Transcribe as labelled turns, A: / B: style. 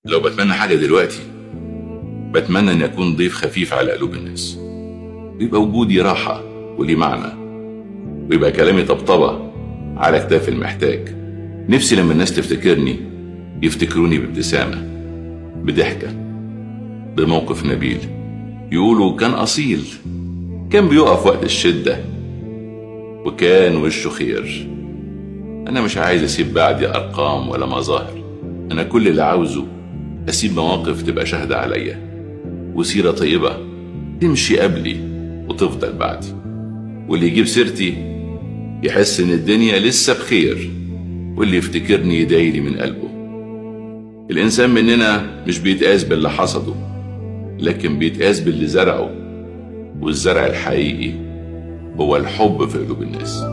A: لو بتمنى حاجة دلوقتي، بتمنى أن أكون ضيف خفيف على قلوب الناس، ويبقى وجودي راحة وليه معنى، ويبقى كلامي طبطبة على كتاف المحتاج. نفسي لما الناس تفتكرني يفتكروني بابتسامة، بضحكة، بموقف نبيل، يقولوا كان أصيل، كان بيقف وقت الشدة، وكان وشه خير. أنا مش عايز أسيب بعدي أرقام ولا مظاهر، أنا كل اللي عاوزه أسيب مواقف تبقى شاهدة عليا، وسيرة طيبة تمشي قبلي وتفضل بعدي، واللي يجيب سيرتي يحس إن الدنيا لسه بخير، واللي يفتكرني يدعيلي من قلبه. الإنسان مننا مش بيتقاس باللي حصده، لكن بيتقاس باللي زرعه، والزرع الحقيقي هو الحب في قلوب الناس.